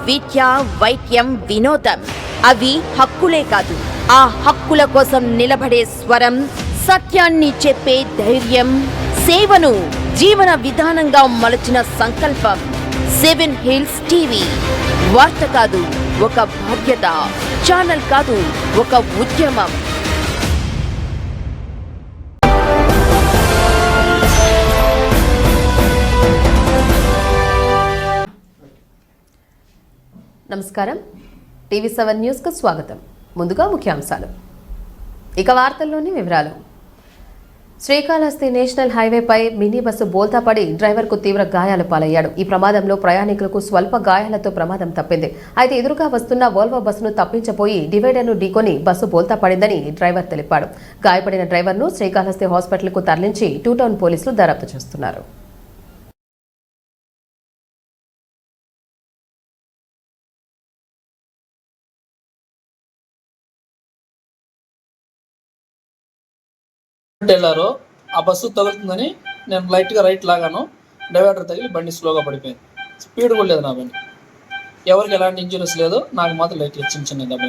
విద్య, వైద్యం, వినోదం అవి హక్కులే కాదు, ఆ హక్కుల కోసం నిలబడే స్వరం, సత్యాన్ని చెప్పే ధైర్యం, సేవను జీవన విధానంగా మలచిన సంకల్పం. 7 హిల్స్ టీవీ వార్త కాదు, ఒక బాధ్యత. ఛానల్ కాదు, ఒక ఉద్యమం. నమస్కారం. టీవీ7 న్యూస్కు స్వాగతం. ముందుగా ముఖ్యాంశాలు. ఇక వార్తల్లోని వివరాలు. శ్రీకాళహస్తి నేషనల్ హైవేపై మినీ బస్సు బోల్తాపడి డ్రైవర్కు తీవ్ర గాయాలు పాలయ్యాడు. ఈ ప్రమాదంలో ప్రయాణికులకు స్వల్ప గాయాలతో ప్రమాదం తప్పింది. అయితే ఎదురుగా వస్తున్న వోల్వో బస్సును తప్పించబోయి డివైడర్ను ఢీకొని బస్సు బోల్తా పడిందని డ్రైవర్ తెలిపాడు. గాయపడిన డ్రైవర్ను శ్రీకాళహస్తి హాస్పిటల్కు తరలించి 2 టౌన్ పోలీసులు దర్యాప్తు చేస్తున్నారు. వెళ్ళారో ఆ బస్సు తగులుతుందని నేను లైట్గా రైట్ లాగాను, డివైడర్ తగిలి బండి స్లోగా పడిపోయింది. స్పీడ్ కూడా లేదు నా బండి. ఎవరికి ఎలాంటి ఇంజురీస్ లేదు, నాకు మాత్రం లైట్గా చిన్న చిన్న దెబ్బ.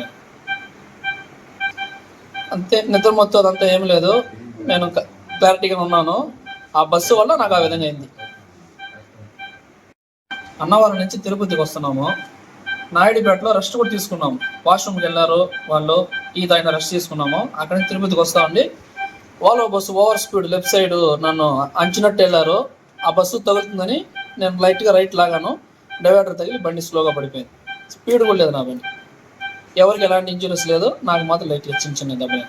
అంతే, నిద్ర మొత్తం అదంతా ఏమి లేదు. నేను క్లారిటీగా ఉన్నాను. ఆ బస్సు వల్ల నాకు ఆ విధంగా అయింది. అన్నవరం నుంచి తిరుపతికి వస్తున్నాము. నాయుడుపేటలో రెస్ట్ కూడా తీసుకున్నాము. వాష్రూమ్కి వెళ్ళారు వాళ్ళు, ఈ దాని రెస్ట్ తీసుకున్నాము. అక్కడి నుంచి తిరుపతికి వస్తా ఉండి ఓలో bus over speed left side నన్ను అంచినట్టు వెళ్ళారు. ఆ బస్సు తగులుతుందని నేను లైట్గా రైట్ లాగాను, డివైడర్ తగిలి బండి స్లోగా పడిపోయింది. స్పీడ్ కూడా లేదు నా బండి. ఎవరికి ఎలాంటి ఇంజురీస్ లేదు, నాకు మాత్రం లైట్గా చిన్న చిన్న దెబ్బ.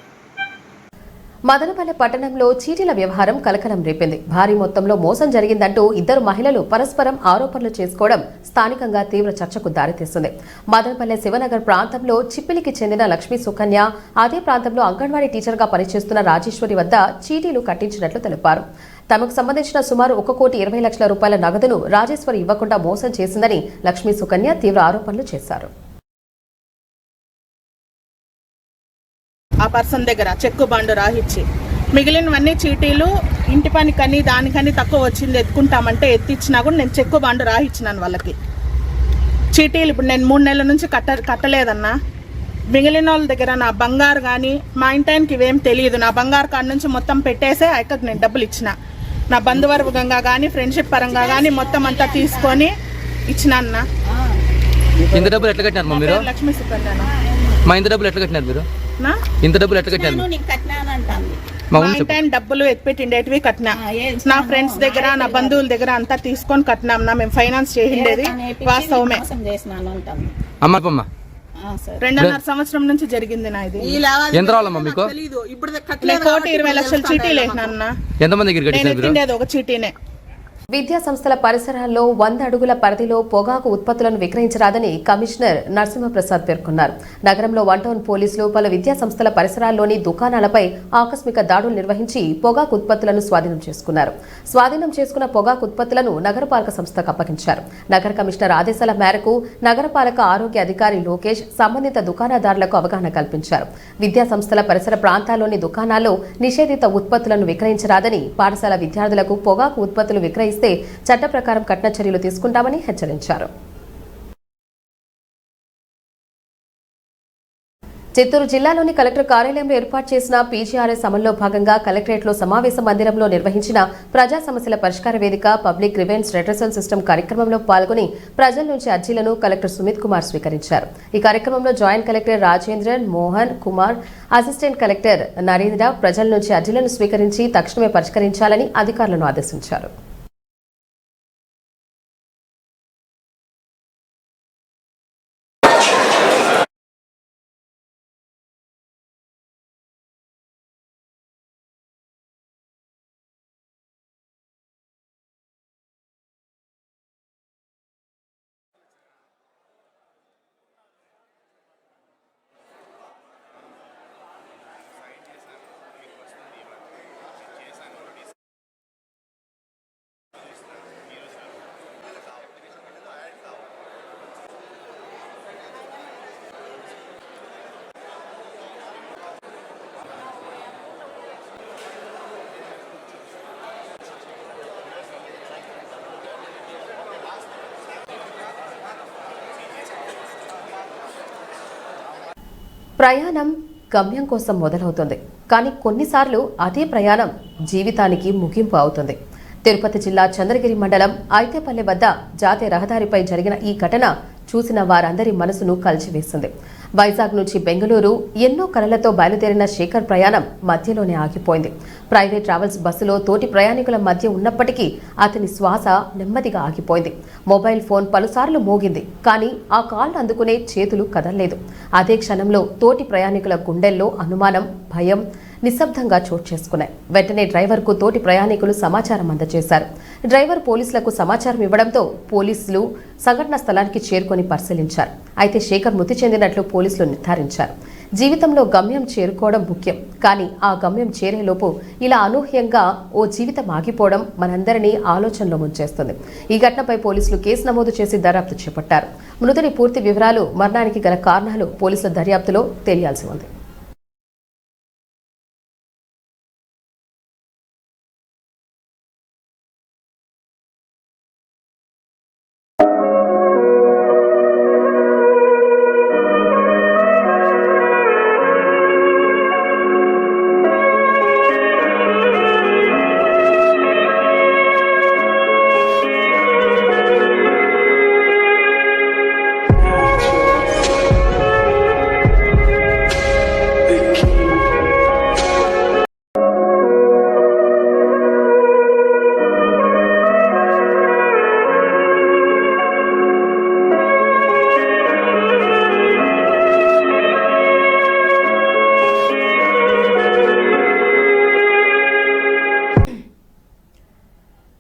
మదనపల్లె పట్టణంలో చీటీల వ్యవహారం కలకలం రేపింది. భారీ మొత్తంలో మోసం జరిగిందంటూ 2 మహిళలు పరస్పరం ఆరోపణలు చేసుకోవడం స్థానికంగా తీవ్ర చర్చకు దారితీస్తుంది. మదనపల్లె శివనగర్ ప్రాంతంలో చిప్పిలికి చెందిన లక్ష్మీ సుకన్య, అదే ప్రాంతంలో అంగన్వాడీ టీచర్గా పనిచేస్తున్న రాజేశ్వరి వద్ద చీటీలు కట్టించినట్లు తెలిపారు. తమకు సంబంధించిన సుమారు 1,20,00,000 రూపాయల నగదును రాజేశ్వరి ఇవ్వకుండా మోసం చేసిందని లక్ష్మీ సుకన్య తీవ్ర ఆరోపణలు చేశారు. ఆ పర్సన్ దగ్గర చెక్కు బండు రాహిచ్చి మిగిలినవన్నీ చీటీలు ఇంటి పనికని దానికని తక్కువ వచ్చింది ఎత్తుకుంటామంటే ఎత్తిచ్చినా కూడా నేను చెక్కు బండు రాహిచ్చినాను వాళ్ళకి. చీటీలు ఇప్పుడు నేను 3 నెలల నుంచి కట్టలేదన్నా. మిగిలిన వాళ్ళ దగ్గర నా బంగారు కానీ మా ఇంటానికి ఇవేం తెలియదు. నా బంగారు కాడ నుంచి మొత్తం పెట్టేసే అక్కడికి నేను డబ్బులు ఇచ్చిన. నా బంధువర్గంగా కానీ ఫ్రెండ్షిప్ పరంగా కానీ మొత్తం అంతా తీసుకొని ఇచ్చిన అన్న. ఇంత డబ్బులు ఎట్లా కట్టినారు మీరు? లక్ష్మీ సుకన్య. మా ఇంత డబ్బులు ఎట్లా కట్టినారు మీరు? ఇంత డబ్బులు ఎట్లా కట్టారు? మా ఇంటి డబ్బులు ఎత్తిపెట్టిండేటివి కట్టినా. నా ఫ్రెండ్స్ దగ్గర నా బంధువుల దగ్గర అంతా తీసుకొని కట్టినాం. మేము ఫైనాన్స్ చేసిండేది వాస్తవమే. అమ్మమ్మ 2.5 సంవత్సరం నుంచి జరిగింది నా ఇది. ఎంత రావాలమ్మా మీకు? 1,20,00,000 చీటీలు వేసినా. ఎంతమంది? ఒక చీటీనే. విద్యా సంస్థల పరిసరాల్లో 100 అడుగుల పరిధిలో పొగాకు ఉత్పత్తులను విక్రయించరాదని కమిషనర్ నరసింహప్రసాద్ పేర్కొన్నారు. నగరంలో 1 టౌన్ పోలీసులు పలు విద్యా సంస్థల పరిసరాల్లోని దుకాణాలపై ఆకస్మిక దాడులు నిర్వహించి పొగాకు ఉత్పత్తులను స్వాధీనం చేసుకున్నారు. స్వాధీనం చేసుకున్న పొగాకు ఉత్పత్తులను నగరపాలక సంస్థకు అప్పగించారు. నగర కమిషనర్ ఆదేశాల మేరకు నగరపాలక ఆరోగ్య అధికారి లోకేష్ సంబంధిత దుకాణదారులకు అవగాహన కల్పించారు. విద్యా సంస్థల పరిసర ప్రాంతాల్లోని దుకాణాల్లో నిషేధిత ఉత్పత్తులను విక్రయించరాదని, పాఠశాల విద్యార్థులకు పొగాకు ఉత్పత్తులు విక్రయిస్తే చట్ట ప్రకారం కఠిన చర్యలు తీసుకుంటామని హెచ్చరించారు. చిత్తూరు జిల్లాలోని కలెక్టర్ కార్యాలయంలో ఏర్పాటు చేసిన పీజీఆర్ఎస్ అమల్లో భాగంగా కలెక్టరేట్లో సమావేశ మందిరంలో నిర్వహించిన ప్రజా సమస్యల పరిష్కార వేదిక పబ్లిక్ గ్రీవెన్స్ రెడ్రెసల్ సిస్టమ్ కార్యక్రమంలో పాల్గొని ప్రజల నుంచి అర్జీలను కలెక్టర్ సుమిత్ కుమార్ స్వీకరించారు. ఈ కార్యక్రమంలో joint collector Rajendran Mohan Kumar, assistant collector Narendra ప్రజల నుంచి అర్జీలను స్వీకరించి తక్షణమే పరిష్కరించాలని అధికారులను ఆదేశించారు. ప్రయాణం గమ్యం కోసం మొదలవుతుంది, కానీ కొన్నిసార్లు అదే ప్రయాణం జీవితానికి ముగింపు అవుతుంది. తిరుపతి జిల్లా చంద్రగిరి మండలం ఐతేపల్లె వద్ద జాతీయ రహదారిపై జరిగిన ఈ ఘటన చూసిన వారందరి మనసును కలిచివేసింది. వైజాగ్ నుంచి బెంగళూరు ఎన్నో కలలతో బయలుదేరిన శేఖర్ ప్రయాణం మధ్యలోనే ఆగిపోయింది. ప్రైవేట్ ట్రావెల్స్ బస్సులో తోటి ప్రయాణికుల మధ్య ఉన్నప్పటికీ అతని శ్వాస నెమ్మదిగా ఆగిపోయింది. మొబైల్ ఫోన్ పలుసార్లు మోగింది, కానీ ఆ కాల్ అందుకునే చేతులు కదల్లేదు. అదే క్షణంలో తోటి ప్రయాణికుల గుండెల్లో అనుమానం, భయం నిశ్శబ్దంగా చోటు చేసుకున్నాయి. వెంటనే డ్రైవర్కు తోటి ప్రయాణికులు సమాచారం అందజేశారు. డ్రైవర్ పోలీసులకు సమాచారం ఇవ్వడంతో పోలీసులు సంఘటనా స్థలానికి చేరుకొని పరిశీలించారు. అయితే శేఖర్ మృతి చెందినట్లు పోలీసులు నిర్ధారించారు. జీవితంలో గమ్యం చేరుకోవడం ముఖ్యం, కానీ ఆ గమ్యం చేరేలోపు ఇలా అనూహ్యంగా ఓ జీవితం ఆగిపోవడం మనందరినీ ఆలోచనలో ముంచేస్తుంది. ఈ ఘటనపై పోలీసులు కేసు నమోదు చేసి దర్యాప్తు చేపట్టారు. మృతుడి పూర్తి వివరాలు, మరణానికి గల కారణాలు పోలీసుల దర్యాప్తులో తెలియాల్సి ఉంది.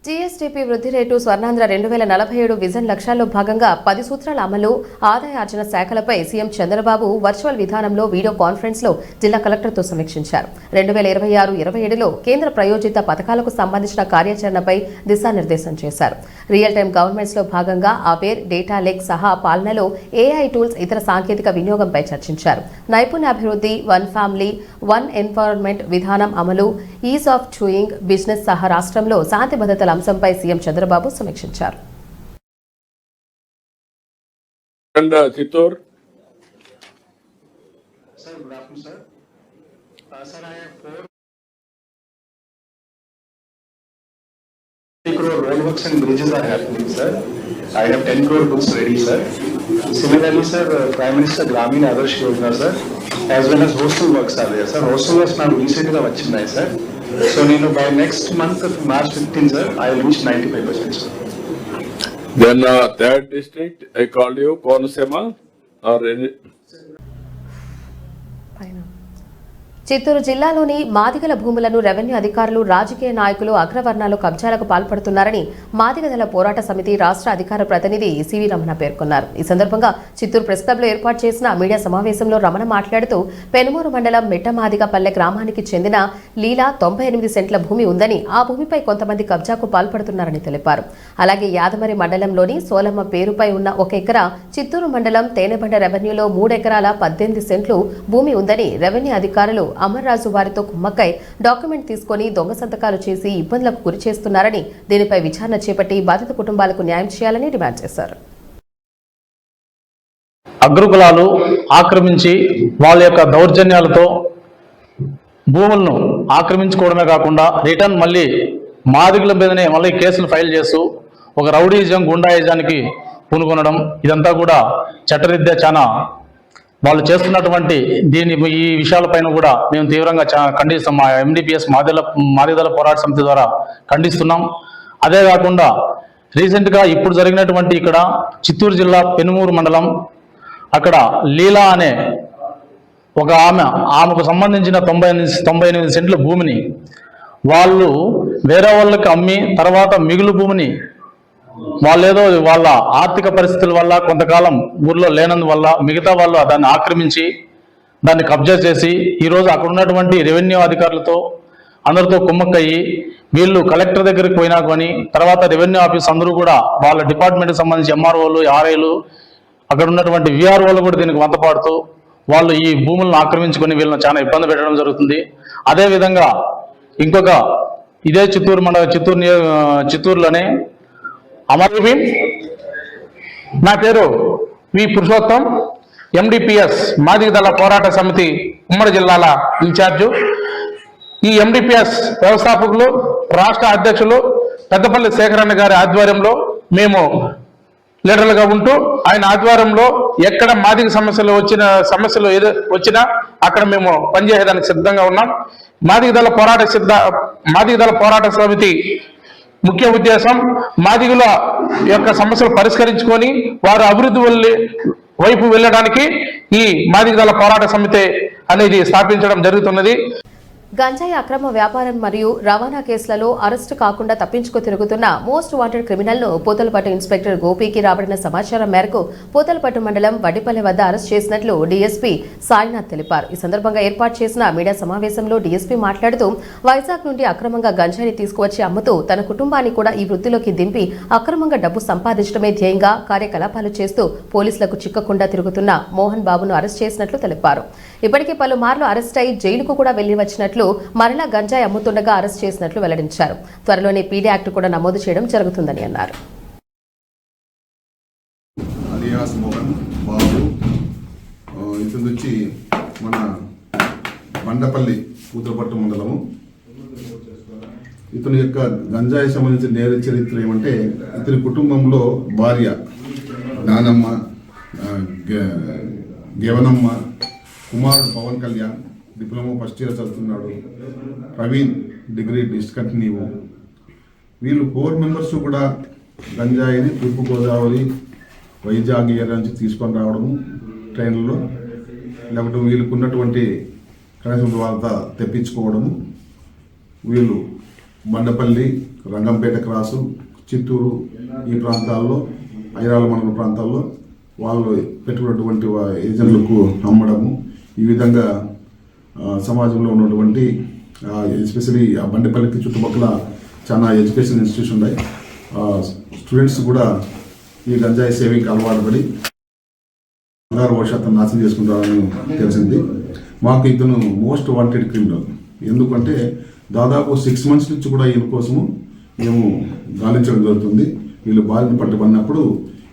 జీఎస్టీపీ వృద్ధి రేటు స్వర్ణాంధ్ర 2047 విజన్ లక్ష్యాల్లో భాగంగా 10 సూత్రాల అమలు, ఆదాయార్జన శాఖలపై సీఎం చంద్రబాబు వర్చువల్ విధానంలో వీడియో కాన్ఫరెన్స్ లో జిల్లా కలెక్టర్తో సమీక్షించారు. 2026-27లో కేంద్ర ప్రయోజిత పథకాలకు సంబంధించిన కార్యాచరణపై దిశానిర్దేశం చేశారు. రియల్ టైం గవర్నమెంట్స్ లో భాగంగా అవేర్, డేటా లేక్ సహా పాలనలో ఏఐ టూల్స్, ఇతర సాంకేతిక వినియోగంపై చర్చించారు. నైపుణ్యాభివృద్ధి, వన్ ఫ్యామిలీ వన్ ఎన్వైరన్మెంట్ విధానం అమలు, ఈజ్ ఆఫ్ డూయింగ్ బిజినెస్ సహా రాష్ట్రంలో శాంతి భద్రతల అంశంపై సీఎం చంద్రబాబు సమీక్షించారు. Chittoor crore roadworks and bridges are happening, sir. I have 10 crore books ready, sir. Similarly, sir, Prime Minister Gramin Adarsh Yojana, sir, as well as hostel works are there, sir. Hostel works now recently vachinnayi, sir. So, by next month of March 15, sir, I will reach 95%, sir. Then third district, I called you, Konasema or any. Chittoor జిల్లాలోని మాదిగల భూములను revenue అధికారులు, రాజకీయ నాయకులు అగ్రవర్ణాలు కబ్జాలకు పాల్పడుతున్నారని మాదిగదళ పోరాట సమితి రాష్ట్ర అధికార ప్రతినిధి సివి రమణ పేర్కొన్నారు. ఈ సందర్భంగా చిత్తూరు ప్రెస్ క్లబ్లో ఏర్పాటు చేసిన మీడియా సమావేశంలో రమణ మాట్లాడుతూ పెనుమూరు మండలం మిట్టమాదిగపల్లె గ్రామానికి చెందిన లీలా 98 సెంట్ల భూమి ఉందని, ఆ భూమిపై కొంతమంది కబ్జాకు పాల్పడుతున్నారని తెలిపారు. అలాగే యాదమరి మండలంలోని సోలమ్మ పేరుపై ఉన్న 1 ఎకరా, చిత్తూరు మండలం తేనెబండ రెవెన్యూలో 3 ఎకరాల 18 సెంట్లు భూమి ఉందని రెవెన్యూ అధికారులు అమర్రాజు వారితో కుమ్మక్కై డాక్యుమెంట్ తీసుకుని దొంగ సంతకాలు చేసి ఇబ్బందులకు గురి చేస్తున్నారని, దీనిపై విచారణ చేపట్టి బాధిత కుటుంబాలకు న్యాయం చేయాలని డిమాండ్ చేశారు. అగ్రకులాలు ఆక్రమించి వాళ్ళ యొక్క దౌర్జన్యాలతో భూములను ఆక్రమించుకోవడమే కాకుండా రిటర్న్ మళ్ళీ మాదిగల మీదనే మళ్ళీ కేసులు ఫైల్ చేస్తూ ఒక రౌడీజం, గుండాయిజానికి పూనుకొనడం, ఇదంతా కూడా చట్టరీత్యా చాలా వాళ్ళు చేస్తున్నటువంటి ఈ విషయాలపైన కూడా మేము తీవ్రంగా ఖండిస్తాం. మా ఎండిపిఎస్ మాదిగదళ పోరాట సమితి ద్వారా ఖండిస్తున్నాం. అదే కాకుండా రీసెంట్గా ఇప్పుడు జరిగినటువంటి ఇక్కడ చిత్తూరు జిల్లా పెనుమూరు మండలం అక్కడ లీలా అనే ఒక ఆమెకు సంబంధించిన 98 సెంట్ల భూమిని వాళ్ళు వేరే వాళ్ళకి అమ్మి తర్వాత మిగులు భూమిని వాళ్ళేదో వాళ్ళ ఆర్థిక పరిస్థితుల వల్ల కొంతకాలం ఊర్లో లేనందువల్ల మిగతా వాళ్ళు దాన్ని ఆక్రమించి దాన్ని కబ్జా చేసి ఈరోజు అక్కడ ఉన్నటువంటి రెవెన్యూ అధికారులతో అందరితో కుమ్మక్కయ్యి వీళ్ళు కలెక్టర్ దగ్గరికి పోయినా కానీ తర్వాత రెవెన్యూ ఆఫీస్ అందరూ కూడా వాళ్ళ డిపార్ట్మెంట్కి సంబంధించి ఎంఆర్ఓలు, ఆర్ఐలు, అక్కడ ఉన్నటువంటి విఆర్ఓలు కూడా దీనికి వంతపాడుతూ వాళ్ళు ఈ భూములను ఆక్రమించుకొని వీళ్ళని చాలా ఇబ్బంది పెట్టడం జరుగుతుంది. అదేవిధంగా ఇంకొక ఇదే చిత్తూరులోనే అమరవీం, నా పేరు వి పురుషోత్తం, ఎండిపిఎస్ మాదిగ దళ పోరాట సమితి ఉమ్మడి జిల్లాల ఇన్ఛార్జు. ఈ ఎండిపిఎస్ వ్యవస్థాపకులు, రాష్ట్ర అధ్యక్షులు పెద్దపల్లి శేఖరన్న గారి ఆధ్వర్యంలో మేము లీడర్లుగా ఉంటూ, ఆయన ఆధ్వర్యంలో ఎక్కడ మాదిగ సమస్యలు వచ్చినా అక్కడ మేము పనిచేయడానికి సిద్ధంగా ఉన్నాం. మాదిగ దళ పోరాట సమితి ముఖ్య ఉద్దేశం మాదిగల యొక్క సమస్యలు పరిష్కరించుకొని వారు అభివృద్ధి వైపు వెళ్ళడానికి ఈ మాదిగ దళ పోరాట సమితి అనేది స్థాపించడం జరుగుతున్నది. గంజాయి అక్రమ వ్యాపారం మరియు రవాణా కేసులలో అరెస్టు కాకుండా తప్పించుకు తిరుగుతున్న మోస్ట్ వాంటెడ్ క్రిమినల్ ను పూతలపట్టు ఇన్స్పెక్టర్ గోపీకి రాబడిన సమాచారం మేరకు పూతలపట్టు మండలం వడ్డిపల్లి వద్ద అరెస్ట్ చేసినట్లు డీఎస్పీ సాయినాథ్ తెలిపారు. ఈ సందర్భంగా ఏర్పాటు చేసిన మీడియా సమావేశంలో డీఎస్పీ మాట్లాడుతూ వైజాగ్ నుండి అక్రమంగా గంజాయిని తీసుకువచ్చి అమ్ముతూ తన కుటుంబాన్ని కూడా ఈ వృత్తిలోకి దింపి అక్రమంగా డబ్బు సంపాదించడమే ధ్యేయంగా కార్యకలాపాలు చేస్తూ పోలీసులకు చిక్కకుండా తిరుగుతున్న మోహన్ బాబును అరెస్ట్ చేసినట్లు తెలిపారు. ఇప్పటికే పలుమార్లు అరెస్ట్ అయి జైలుకు కూడా వెళ్లి వచ్చినట్లు, మరలా గంజాయి అమ్ముతుండగా అరెస్ట్ చేసినట్లు వెల్లడించారు. త్వరలోనే పీడీ యాక్ట్ కూడా నమోదు చేయడం జరుగుతుందని అన్నారు. అలియాస్ మోహన్ బాబు ఇతను వచ్చి మన బండపల్లి పూతలపట్టు మండలము. ఇతని యొక్క గంజాయి సంబంధించిన నేర చరిత్ర ఏమంటే, ఇతని కుటుంబంలో భార్య నానమ్మ, గేవనమ్మ, కుమారుడు Pavan Kalyan diploma first year చదువుతున్నాడు, ప్రవీణ్ డిగ్రీ డిస్కంటిన్యూ. వీళ్ళు 4 మెంబర్స్ కూడా గంజాయిని తూర్పుగోదావరి, వైజాగ్ ఏరియా నుంచి తీసుకొని రావడము ట్రైన్లలో, లేకపోతే వీళ్ళకు ఉన్నటువంటి కనీసం వాళ్ళ తెప్పించుకోవడము. వీళ్ళు బండపల్లి, రంగంపేట క్రాసు, చిత్తూరు ఈ ప్రాంతాల్లో, ఐరాల మండల ప్రాంతాల్లో వాళ్ళు పెట్టుకున్నటువంటి ఏజెంట్లకు అమ్మడము. ఈ విధంగా సమాజంలో ఉన్నటువంటి ఎస్పెషలీ ఆ బండిపల్లికి చుట్టుపక్కల చాలా ఎడ్యుకేషన్ ఇన్స్టిట్యూషన్ ఉన్నాయి. స్టూడెంట్స్ కూడా ఈ గంజాయి సేవింగ్కి అలవాటు పడి భవిష్యత్తు నాశనం చేసుకుంటారని తెలిసింది. మాకు ఇతను మోస్ట్ వాంటెడ్ క్రిమినల్. ఎందుకంటే దాదాపు 6 months నుంచి కూడా ఈయన కోసము మేము గాలించడం జరుగుతుంది. వీళ్ళు బాలిన పట్టుబడినప్పుడు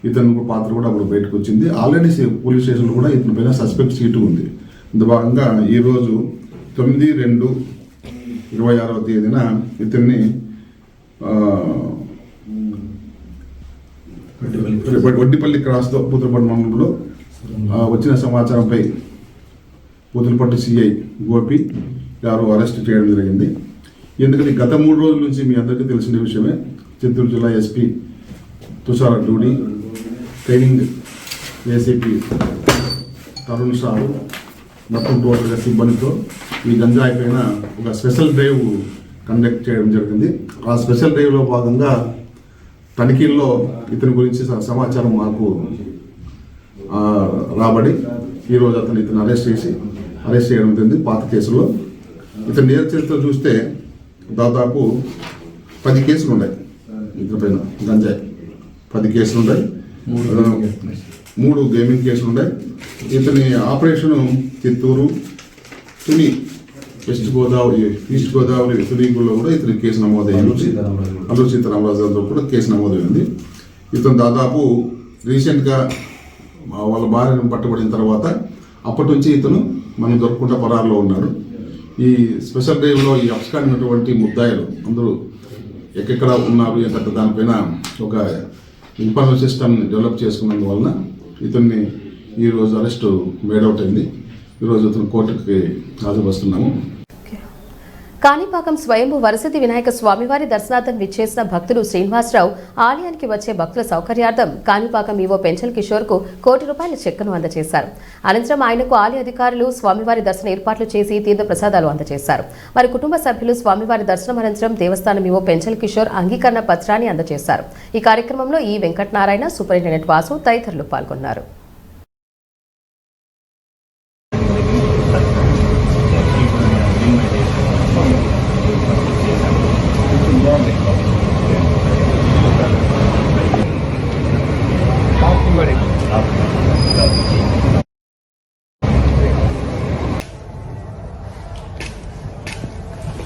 ఇతను పాత్ర కూడా అప్పుడు బయటకు వచ్చింది. ఆల్రెడీ పోలీస్ స్టేషన్లో కూడా ఇతని పైన సస్పెక్ట్ సీటు ఉంది. ఇందు భాగంగా ఈరోజు 9/2/26 ఇతన్ని వడ్డిపల్లి క్రాస్తో పూతలపట్టు మండలంలో వచ్చిన సమాచారంపై పూతలపట్టు సిఐ గోపి గారు అరెస్ట్ చేయడం జరిగింది. ఎందుకంటే గత 3 రోజుల నుంచి మీ అందరికీ తెలిసిన విషయమే, చిత్తూరు జిల్లా SP Tushar Dudi, training ACP Tarun Sahu మొత్తం టోటల్గా సిబ్బందితో ఈ గంజాయి పైన ఒక స్పెషల్ డ్రైవ్ కండక్ట్ చేయడం జరిగింది. ఆ స్పెషల్ డ్రైవ్లో భాగంగా తనిఖీల్లో ఇతని గురించి సమాచారం మాకు రాబడి ఈరోజు ఇతను అరెస్ట్ చేయడం జరిగింది. పాత కేసులో ఇతని నేర చరిత్ర చూస్తే దాదాపు 10 కేసులు ఉన్నాయి. ఇతని పైన గంజాయి 10 కేసులు ఉన్నాయి, 3 గేమింగ్ కేసులు ఉన్నాయి. ఇతని ఆపరేషన్ చిత్తూరు, తుని, ఈస్ట్ గోదావరి తునిలో కూడా ఇతని కేసు నమోదైంది. అల్లూరు సీతారామరాజుతో కూడా కేసు నమోదైంది. ఇతను దాదాపు రీసెంట్గా వాళ్ళ భార్యను పట్టుబడిన తర్వాత అప్పటి నుంచి ఇతను మనం దొరకకుండా పరారులో ఉన్నాడు. ఈ స్పెషల్ డ్రైవ్లో ఈ అప్స్కాండినటువంటి ముద్దాయిలు అందరూ ఎక్కడ ఉన్నారు ఎంత దానిపైన ఒక ఇన్ఫర్మేషన్ సిస్టమ్ డెవలప్ చేసుకున్నందువలన ఇతన్ని ఈరోజు అరెస్టు మేడౌట్ అయింది. ఈరోజు ఇతను కోర్టుకి హాజరుపరుస్తున్నాము. కాణిపాకం స్వయంభూ వరసిద్ధి వినాయక స్వామివారి దర్శనార్థం విచ్చేసిన భక్తులు శ్రీనివాసరావు ఆలయానికి వచ్చే భక్తుల సౌకర్యార్థం కాణిపాకం ఈవో పెంచల్ కిషోర్ కు ₹1 కోటి చెక్కును అందజేశారు. అనంతరం ఆయనకు ఆలయ అధికారులు స్వామివారి దర్శన ఏర్పాట్లు చేసి తీర్థ ప్రసాదాలు అందజేశారు. వారి కుటుంబ సభ్యులు స్వామివారి దర్శనం అనంతరం దేవస్థానం ఈవో పెంచల్ కిషోర్ అంగీకరణ పత్రాన్ని అందజేశారు. ఈ కార్యక్రమంలో ఈ వెంకటనారాయణ, సూపరింటెండెంట్ వాసు తదితరులు పాల్గొన్నారు.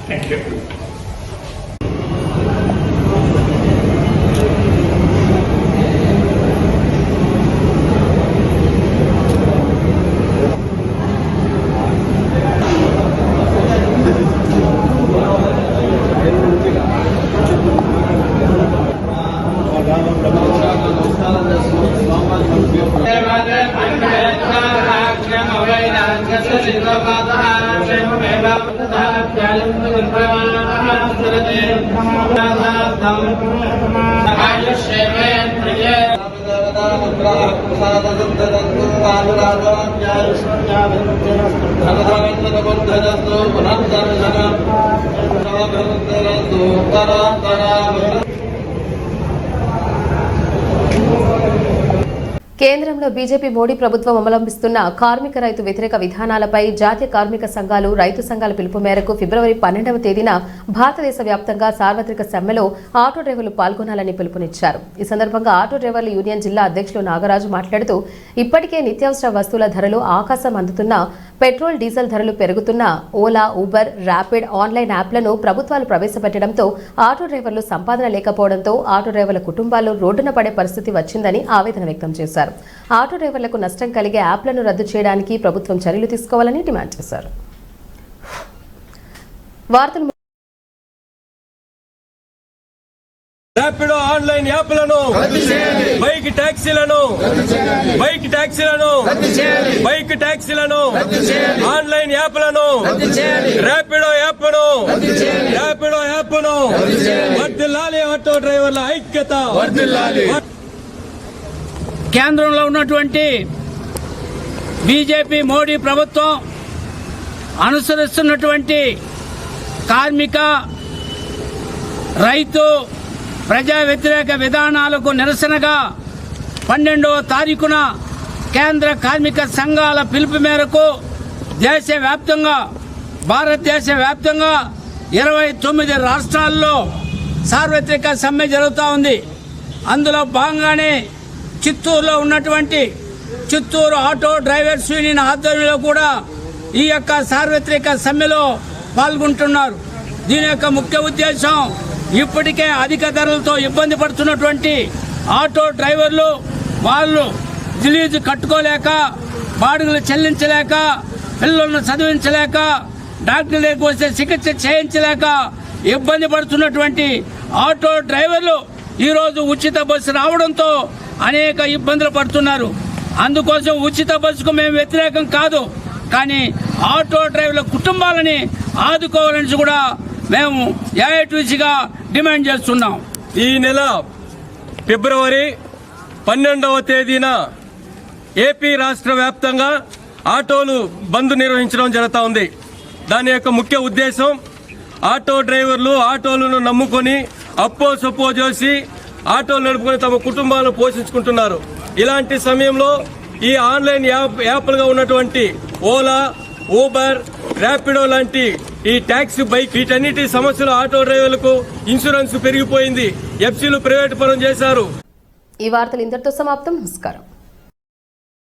Thank you. కేంద్రంలో బీజేపీ మోడీ ప్రభుత్వం అవలంబిస్తున్న కార్మిక రైతు వ్యతిరేక విధానాలపై జాతీయ కార్మిక సంఘాలు రైతు సంఘాల పిలుపు మేరకు ఫిబ్రవరి 12వ తేదీన భారతదేశ వ్యాప్తంగా సార్వత్రిక సమ్మెలో ఆటో డ్రైవర్లు పాల్గొనాలని పిలుపునిచ్చారు. ఈ సందర్భంగా ఆటో డ్రైవర్ల యూనియన్ జిల్లా అధ్యక్షులు నాగరాజు మాట్లాడుతూ ఇప్పటికే నిత్యావసర వస్తువుల ధరలు ఆకాశం అందుతున్నా పెట్రోల్ డీజిల్ ధరలు పెరుగుతున్నా ఓలా, ఊబర్, ర్యాపిడ్ ఆన్లైన్ యాప్లను ప్రభుత్వాలు ప్రవేశపెట్టడంతో ఆటో డ్రైవర్లు సంపాదన లేకపోవడంతో ఆటో డ్రైవర్ల కుటుంబాలు రోడ్డున పడే పరిస్థితి వచ్చిందని ఆవేదన వ్యక్తం చేశారు. ఆటో డ్రైవర్లకు నష్టం కలిగే యాప్లను రద్దు చేయడానికి ప్రభుత్వం చర్యలు తీసుకోవాలని డిమాండ్ చేశారు. ర్యాపిడో ఆన్లైన్ యాప్లను, బైక్ ట్యాక్సీలను, ఆన్లైన్ యాప్లను, ర్యాపిడో యాప్ను వర్ధిల్లాలి. ఆటో డ్రైవర్ల ఐక్యత. కేంద్రంలో ఉన్నటువంటి బీజేపీ మోడీ ప్రభుత్వం అనుసరిస్తున్నటువంటి కార్మిక రైతు ప్రజా వ్యతిరేక విధానాలకు నిరసనగా 12వ తారీఖున కేంద్ర కార్మిక సంఘాల పిలుపు మేరకు భారతదేశ వ్యాప్తంగా 29 రాష్ట్రాల్లో సార్వత్రిక సమ్మె జరుగుతూ ఉంది. అందులో భాగంగానే చిత్తూరులో ఉన్నటువంటి చిత్తూరు ఆటో డ్రైవర్స్ యూనియన్ ఆధ్వర్యంలో కూడా ఈ యొక్క సార్వత్రిక సమ్మెలో పాల్గొంటున్నారు. దీని యొక్క ముఖ్య ఉద్దేశం ఇప్పటికే అధిక ధరలతో ఇబ్బంది పడుతున్నటువంటి ఆటో డ్రైవర్లు వాళ్ళు రిలీజు కట్టుకోలేక, బాడుగులు చెల్లించలేక, పిల్లలను చదివించలేక, డాక్టర్ దగ్గరికి వస్తే చికిత్స చేయించలేక ఇబ్బంది పడుతున్నటువంటి ఆటో డ్రైవర్లు ఈరోజు ఉచిత బస్సు రావడంతో అనేక ఇబ్బందులు పడుతున్నారు. అందుకోసం ఉచిత బస్సుకు మేము వ్యతిరేకం కాదు, కానీ ఆటో డ్రైవర్ల కుటుంబాలని ఆదుకోవాలని కూడా మేము ఏఐటీసీగా డిమాండ్ చేస్తున్నాం. ఈ నెల ఫిబ్రవరి 12వ తేదీన ఏపీ రాష్ట్ర వ్యాప్తంగా ఆటోలు బంద్ నిర్వహించడం జరుగుతూ ఉంది. దాని యొక్క ముఖ్య ఉద్దేశం ఆటో డ్రైవర్లు ఆటోలను నమ్ముకొని అప్పో సప్పో చేసి ఆటోలు నడుపుకొని తమ కుటుంబాలను పోషించుకుంటున్నారు. ఇలాంటి సమయంలో ఈ ఆన్లైన్ యాప్లుగా ఉన్నటువంటి ఓలా, ఊబర్, ర్యాపిడో లాంటి ఈ ట్యాక్సీ, బైక్ వీటన్నిటి సమస్యలు ఆటో డ్రైవర్లకు ఇన్సూరెన్స్ పెరిగిపోయింది. ఎఫ్సీలు ప్రైవేట్ పరం చేశారు. ఈ వార్తలు ఇంతటితో సమాప్తం. నమస్కారం.